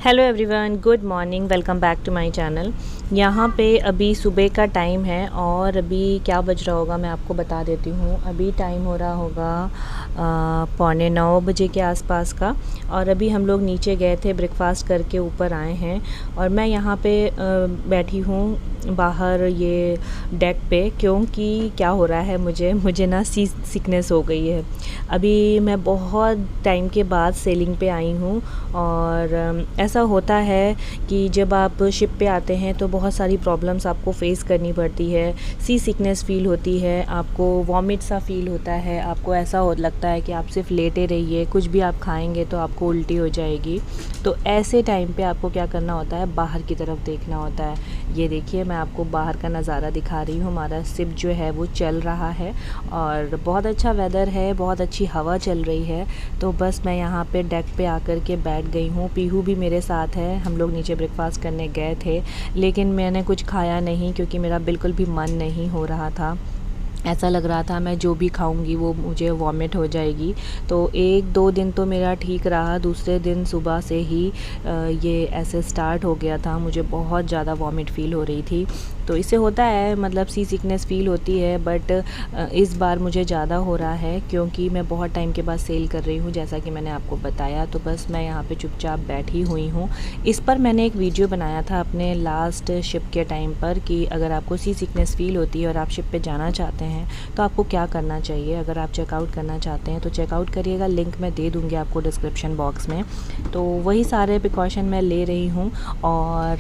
Hello everyone, good morning, welcome back to my channel. यहाँ पे अभी सुबह का टाइम है और अभी क्या बज रहा होगा मैं आपको बता देती हूँ। अभी टाइम हो रहा होगा 8:45 के आसपास का। और अभी हम लोग नीचे गए थे, ब्रेकफास्ट करके ऊपर आए हैं और मैं यहाँ पे बैठी हूँ बाहर ये डेक पे, क्योंकि क्या हो रहा है मुझे ना सी सिकनेस हो गई है। अभी मैं बहुत टाइम के बाद सेलिंग पे आई हूँ और ऐसा होता है कि जब आप शिप पे आते हैं तो बहुत सारी प्रॉब्लम्स आपको फेस करनी पड़ती है। सी सिकनेस फ़ील होती है, आपको वॉमिट सा फ़ील होता है, आपको ऐसा हो लगता है कि आप सिर्फ लेटे रहिए, कुछ भी आप खाएंगे तो आपको उल्टी हो जाएगी। तो ऐसे टाइम पे आपको क्या करना होता है, बाहर की तरफ देखना होता है। ये देखिए, मैं आपको बाहर का नज़ारा दिखा रही हूँ। हमारा शिप जो है वो चल रहा है और बहुत अच्छा वेदर है, बहुत अच्छी हवा चल रही है। तो बस मैं यहाँ पे डेक पे आकर के बैठ गई हूँ। पीहू भी मेरे साथ है। हम लोग नीचे ब्रेकफास्ट करने गए थे, लेकिन मैंने कुछ खाया नहीं क्योंकि मेरा बिल्कुल भी मन नहीं हो रहा था। ऐसा लग रहा था मैं जो भी खाऊंगी वो मुझे वॉमिट हो जाएगी। तो 1-2 दिन तो मेरा ठीक रहा, दूसरे दिन सुबह से ही ये ऐसे स्टार्ट हो गया था। मुझे बहुत ज़्यादा वॉमिट फ़ील हो रही थी। तो इससे होता है, मतलब सी सिकनेस फ़ील होती है, बट इस बार मुझे ज़्यादा हो रहा है क्योंकि मैं बहुत टाइम के बाद सेल कर रही हूँ, जैसा कि मैंने आपको बताया। तो बस मैं यहाँ पे चुपचाप बैठी हुई हूँ। इस पर मैंने एक वीडियो बनाया था अपने लास्ट शिप के टाइम पर कि अगर आपको सी सिकनेस फ़ील होती है और आप शिप पे जाना चाहते हैं तो आपको क्या करना चाहिए। अगर आप चेकआउट करना चाहते हैं तो चेकआउट करिएगा, लिंक मैं दे दूँगी आपको डिस्क्रिप्शन बॉक्स में। तो वही सारे प्रिकॉशन मैं ले रही हूँ। और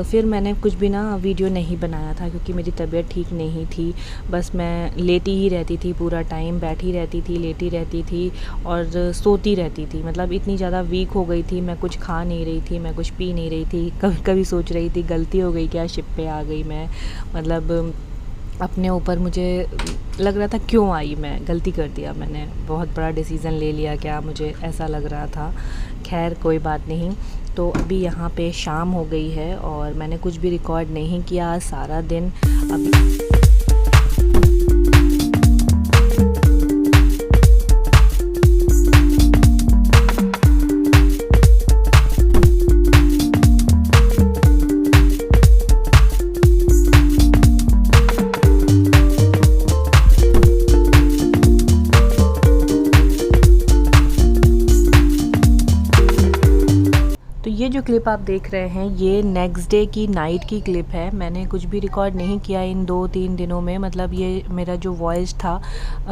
फिर मैंने कुछ भी ना वीडियो नहीं बनाया था क्योंकि मेरी तबीयत ठीक नहीं थी। बस मैं लेटी ही रहती थी, पूरा टाइम बैठी रहती थी, लेटी रहती थी और सोती रहती थी। मतलब इतनी ज़्यादा वीक हो गई थी, मैं कुछ खा नहीं रही थी, मैं कुछ पी नहीं रही थी। कभी कभी सोच रही थी गलती हो गई क्या, शिप पे आ गई मैं। मतलब अपने ऊपर मुझे लग रहा था क्यों आई, मैं गलती कर दिया, मैंने बहुत बड़ा डिसीज़न ले लिया क्या, मुझे ऐसा लग रहा था। खैर कोई बात नहीं। तो अभी यहाँ पे शाम हो गई है और मैंने कुछ भी रिकॉर्ड नहीं किया सारा दिन। अभी ये जो क्लिप आप देख रहे हैं ये नेक्स्ट डे की नाइट की क्लिप है। मैंने कुछ भी रिकॉर्ड नहीं किया इन 2-3 दिनों में। मतलब ये मेरा जो वॉइस था,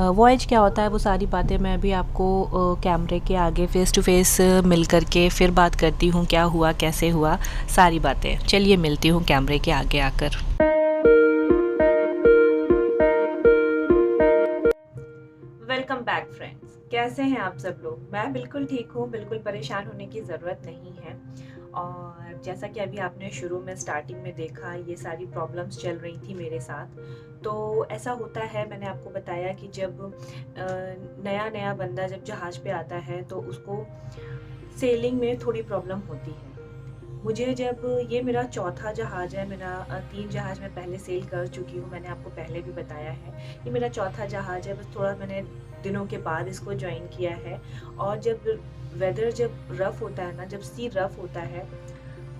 वॉइस क्या होता है वो सारी बातें मैं अभी आपको कैमरे के आगे फ़ेस टू फेस मिल करके फिर बात करती हूँ, क्या हुआ कैसे हुआ सारी बातें। चलिए मिलती हूँ कैमरे के आगे आकर। वेलकम बैक फ्रेंड्स, कैसे हैं आप सब लोग। मैं बिल्कुल ठीक हूँ, बिल्कुल परेशान होने की ज़रूरत नहीं है। और जैसा कि अभी आपने शुरू में स्टार्टिंग में देखा, ये सारी प्रॉब्लम्स चल रही थी मेरे साथ। तो ऐसा होता है, मैंने आपको बताया कि जब नया नया बंदा जब जहाज़ पे आता है तो उसको सेलिंग में थोड़ी प्रॉब्लम होती है। मुझे जब ये मेरा चौथा जहाज़ है, मेरा 3 जहाज़ मैं पहले सेल कर चुकी हूँ, मैंने आपको पहले भी बताया है। ये मेरा चौथा जहाज़ है, बस थोड़ा मैंने दिनों के बाद इसको ज्वाइन किया है। और जब वेदर जब रफ़ होता है ना, जब सी रफ़ होता है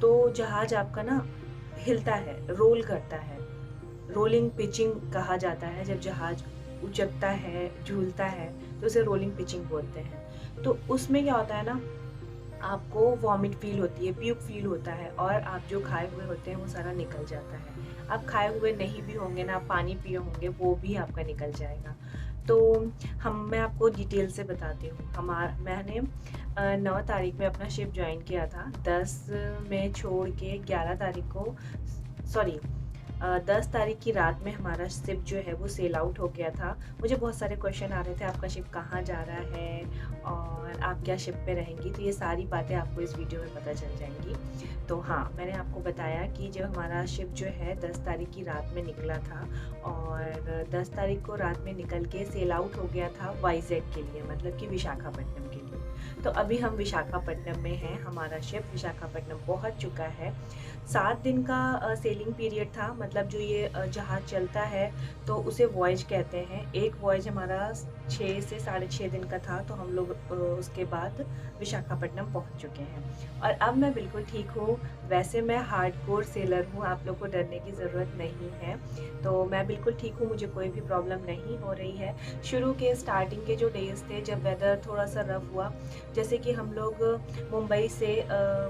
तो जहाज़ आपका ना हिलता है, रोल करता है। रोलिंग पिचिंग कहा जाता है। जब जहाज़ उचकता है, झूलता है तो उसे रोलिंग पिचिंग बोलते हैं। तो उसमें क्या होता है ना, आपको वॉमिट फील होती है, प्यूक फील होता है और आप जो खाए हुए होते हैं वो सारा निकल जाता है। आप खाए हुए नहीं भी होंगे ना, आप पानी पिए होंगे, वो भी आपका निकल जाएगा। तो मैं आपको डिटेल से बताती हूँ। मैंने 9 तारीख में अपना शिफ्ट ज्वाइन किया था। 10 में छोड़ के 11 तारीख को, सॉरी 10 तारीख की रात में हमारा शिप जो है वो सेल आउट हो गया था। मुझे बहुत सारे क्वेश्चन आ रहे थे, आपका शिप कहाँ जा रहा है और आप क्या शिप पे रहेंगी। तो ये सारी बातें आपको इस वीडियो में पता चल जाएंगी। तो हाँ, मैंने आपको बताया कि जब हमारा शिप जो है 10 तारीख की रात में निकला था और 10 तारीख को रात में निकल के सेल आउट हो गया था वाइजैक के लिए, मतलब कि विशाखापट्टनम के लिए। तो अभी हम विशाखापट्टनम में हैं, हमारा शिप विशाखापट्टनम पहुंच चुका है। 7 दिन का सेलिंग पीरियड था। मतलब जो ये जहाज़ चलता है तो उसे वॉयज कहते हैं। एक वॉयज हमारा 6 से 6.5 दिन का था, तो हम लोग उसके बाद विशाखापट्टनम पहुंच चुके हैं और अब मैं बिल्कुल ठीक हूँ। वैसे मैं हार्डकोर सेलर हूँ, आप लोग को डरने की ज़रूरत नहीं है। तो मैं बिल्कुल ठीक हूँ, मुझे कोई भी प्रॉब्लम नहीं हो रही है। शुरू के स्टार्टिंग के जो डेज़ थे जब वेदर थोड़ा सा रफ़ हुआ, जैसे कि हम लोग मुंबई से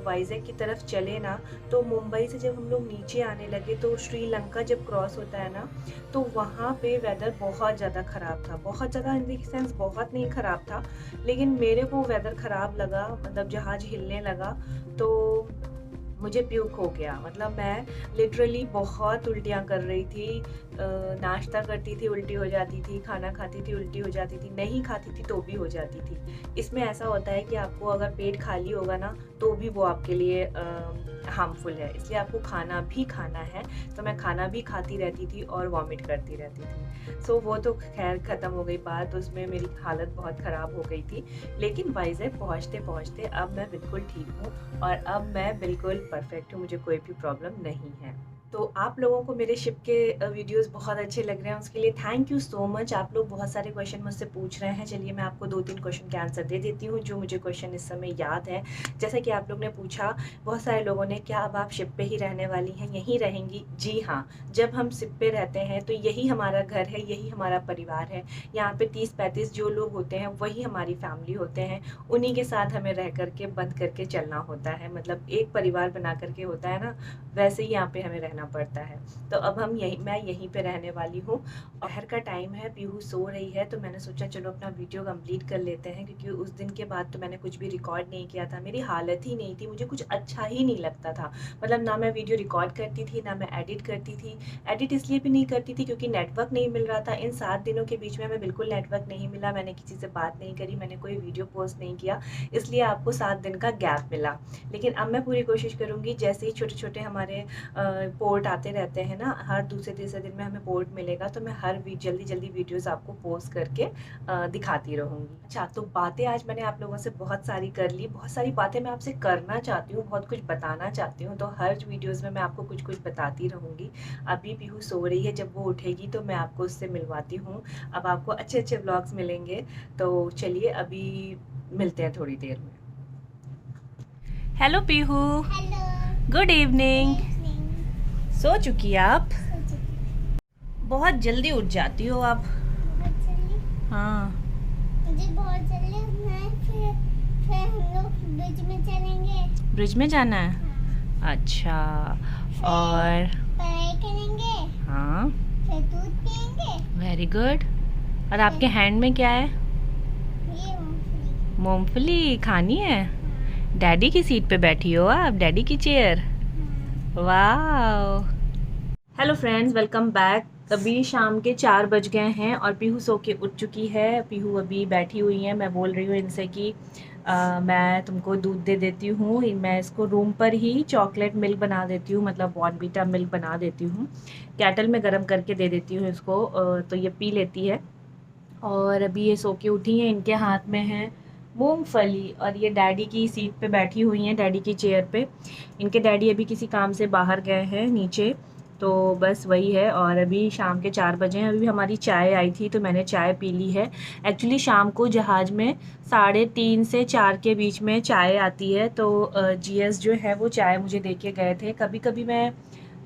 वाइज़ैग की तरफ चले ना, तो मुंबई से जब हम लोग नीचे आने लगे तो श्रीलंका जब क्रॉस होता है ना, तो वहाँ पे वेदर बहुत ज़्यादा ख़राब था। बहुत ज़्यादा इन द सेंस बहुत नहीं ख़राब था, लेकिन मेरे को वेदर ख़राब लगा, मतलब जहाज़ हिलने लगा तो मुझे प्यूक हो गया। मतलब मैं लिटरली बहुत उल्टियाँ कर रही थी। नाश्ता करती थी उल्टी हो जाती थी, खाना खाती थी उल्टी हो जाती थी, नहीं खाती थी तो भी हो जाती थी। इसमें ऐसा होता है कि आपको अगर पेट खाली होगा ना तो भी वो आपके लिए हार्मफुल है, इसलिए आपको खाना भी खाना है। तो मैं खाना भी खाती रहती थी और वॉमिट करती रहती थी। सो वो तो खैर ख़त्म हो गई बात, उसमें मेरी हालत बहुत ख़राब हो गई थी। लेकिन वाइज़ैग पहुँचते पहुँचते अब मैं बिल्कुल ठीक हूँ और अब मैं बिल्कुल परफेक्ट हूँ, मुझे कोई भी प्रॉब्लम नहीं है। तो आप लोगों को मेरे शिप के वीडियोस बहुत अच्छे लग रहे हैं, उसके लिए थैंक यू सो मच। आप लोग बहुत सारे क्वेश्चन मुझसे पूछ रहे हैं, चलिए मैं आपको 2-3 क्वेश्चन के आंसर दे देती हूँ जो मुझे क्वेश्चन इस समय याद है। जैसा कि आप लोग ने पूछा, बहुत सारे लोगों ने, क्या अब आप शिप पे ही रहने वाली हैं, यहीं रहेंगी? जी हाँ, जब हम शिप पे रहते हैं तो यही हमारा घर है, यही हमारा परिवार है। यहाँ पे 30-35 जो लोग होते हैं वही हमारी फैमिली होते हैं, उन्हीं के साथ हमें रह करके बंद करके चलना होता है। मतलब एक परिवार बना करके होता है ना, वैसे ही यहाँ पे हमें रहना पड़ता है। तो अब मैं यहीं पे रहने वाली हूँ। दोपहर का टाइम है, पीहू सो रही है, तो मैंने सोचा चलो अपना वीडियो कंप्लीट कर लेते हैं, क्योंकि उस दिन के बाद तो मैंने कुछ भी रिकॉर्ड नहीं किया था। मेरी हालत ही नहीं थी, मुझे कुछ अच्छा ही नहीं लगता था। मतलब ना मैं वीडियो रिकॉर्ड करती थी, ना मैं एडिट करती थी। एडिट इसलिए भी नहीं करती थी क्योंकि नेटवर्क नहीं मिल रहा था। इन 7 दिनों के बीच में हमें बिल्कुल नेटवर्क नहीं मिला, मैंने किसी से बात नहीं करी, मैंने कोई वीडियो पोस्ट नहीं किया, इसलिए आपको 7 दिन का गैप मिला। लेकिन अब मैं पूरी कोशिश करूँगी, जैसे ही छोटे छोटे हमारे पोर्ट आते रहते हैं ना, हर दूसरे तीसरे दिन में हमें पोर्ट मिलेगा, तो मैं हर जल्दी जल्दी वीडियोस आपको पोस्ट करके दिखाती रहूँगी। अच्छा, तो बातें आज मैंने आप लोगों से बहुत सारी कर ली, बहुत सारी बातें मैं आपसे करना चाहती हूँ, बहुत कुछ बताना चाहती हूँ, तो हर वीडियोज़ में मैं आपको कुछ कुछ बताती रहूँगी। अभी पीहू सो रही है, जब वो उठेगी तो मैं आपको उससे मिलवाती हूँ। अब आपको अच्छे अच्छे व्लॉग्स मिलेंगे, तो चलिए अभी मिलते हैं थोड़ी देर में। Hello Pihu, good evening. सो चुकी आप? बहुत जल्दी उठ जाती हो आप। हाँ, मुझे बहुत जल्दी उठना है, फिर हम लोग ब्रिज में चलेंगे। ब्रिज में जाना है? हाँ। अच्छा, और पढ़ाई करेंगे। हाँ, फिर दूध पियेंगे। Very good. और आपके हैंड में क्या है? ये मूंगफली। मूंगफली खानी है? डैडी की सीट पे बैठी हो आप, डैडी की चेयर। वाह। Hello friends, welcome back. अभी शाम के 4 बज गए हैं और पीहू सो के उठ चुकी है। पीहू अभी बैठी हुई है, मैं बोल रही हूँ इनसे कि मैं तुमको दूध दे देती हूँ। मैं इसको रूम पर ही चॉकलेट मिल्क बना देती हूँ, मतलब बॉर्नवीटा मिल्क बना देती हूँ, केटल में गर्म करके दे देती हूँ इसको, तो ये पी लेती है। और अभी ये सो के उठी हैं, इनके हाथ में है मूंगफली और ये डैडी की सीट पे बैठी हुई हैं, डैडी की चेयर पे। इनके डैडी अभी किसी काम से बाहर गए हैं नीचे, तो बस वही है। और अभी शाम के 4 बजे हैं, अभी भी हमारी चाय आई थी तो मैंने चाय पी ली है। एक्चुअली शाम को जहाज़ में 3:30 से 4 के बीच में चाय आती है, तो जीएस जो है वो चाय मुझे दे के गए थे। कभी कभी मैं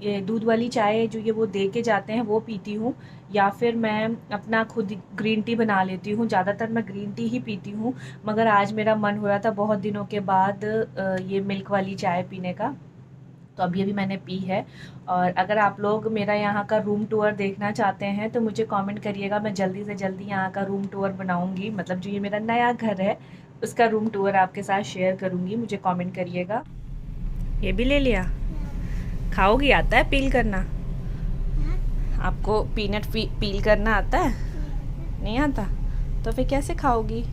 ये दूध वाली चाय जो ये वो दे के जाते हैं वो पीती हूँ, या फिर मैं अपना खुद ग्रीन टी बना लेती हूँ। ज़्यादातर मैं ग्रीन टी ही पीती हूँ, मगर आज मेरा मन हो रहा था बहुत दिनों के बाद ये मिल्क वाली चाय पीने का, तो अभी मैंने पी है। और अगर आप लोग मेरा यहाँ का रूम टूर देखना चाहते हैं तो मुझे कमेंट करिएगा, मैं जल्दी से जल्दी यहाँ का रूम टूर बनाऊँगी। मतलब जो ये मेरा नया घर है उसका रूम टूर आपके साथ शेयर करूँगी, मुझे कमेंट करिएगा। ये भी ले लिया? खाओगी? आता है पील करना? आपको पीनट पील करना आता है? नहीं आता? तो फिर कैसे खाओगी?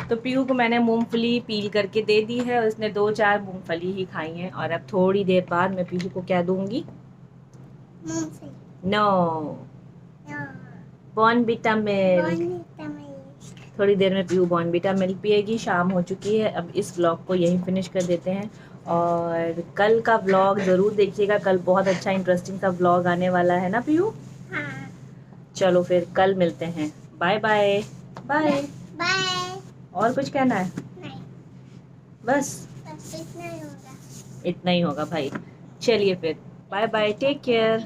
तो पीहू को मैंने मूंगफली पील करके दे दी है और उसने 2-4 मूंगफली ही खाई हैं। और अब थोड़ी देर बाद मैं पीहू को क्या दूंगी? मूंगफली। No, no. Bournvita milk. Bournvita milk. थोड़ी देर में पीहू बॉर्नवीटा मिल्क पिएगी। शाम हो चुकी है, अब इस व्लॉग को यहीं फिनिश कर देते हैं। और कल का व्लॉग ज़रूर देखिएगा, कल बहुत अच्छा इंटरेस्टिंग सा व्लॉग आने वाला है ना पीहू? हाँ। चलो फिर कल मिलते हैं। Bye bye. बाय। बाय। और कुछ कहना है? नहीं, बस बस इतना ही होगा। इतना ही होगा भाई। चलिए फिर, बाय बाय, टेक केयर।